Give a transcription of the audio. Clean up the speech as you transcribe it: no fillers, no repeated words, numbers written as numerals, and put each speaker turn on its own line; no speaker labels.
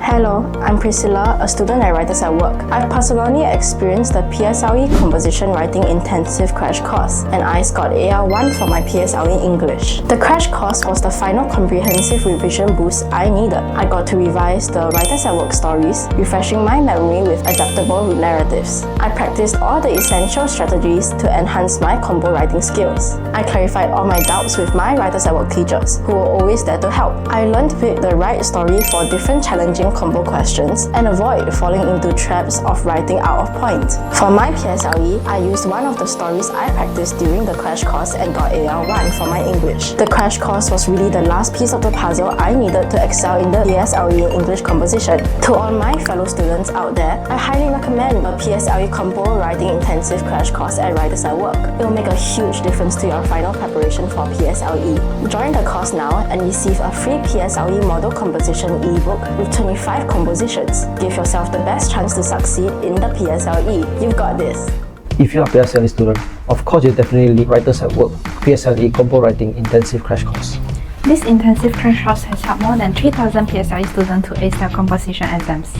Hello, I'm Priscilla, a student at Writers at Work. I've personally experienced the PSLE Composition Writing Intensive Crash Course, and I scored AR1 for my PSLE English. The crash course was the final comprehensive revision boost I needed. I got to revise the Writers at Work stories, refreshing my memory with adaptable narratives. I practiced all the essential strategies to enhance my compo writing skills. I clarified all my doubts with my Writers at Work teachers, who were always there to help. I learned to pick the right story for different challenging compo questions and avoid falling into traps of writing out of point. For my PSLE, I used one of the stories I practiced during the crash course and got AR1 for my English. The crash course was really the last piece of the puzzle I needed to excel in the PSLE English composition. To all my fellow students out there, I highly recommend a PSLE Compo Writing Intensive Crash Course at Writers at Work. It will make a huge difference to your final preparation for PSLE. Join the course now and receive a free PSLE Model Composition ebook with 25 compositions. Give yourself the best chance to succeed in the PSLE. You've got this.
If you're a PSLE student, of course you definitely need Writers at Work PSLE Compo Writing Intensive Crash Course.
This intensive crash course has helped more than 3,000 PSLE students to ace their composition exams.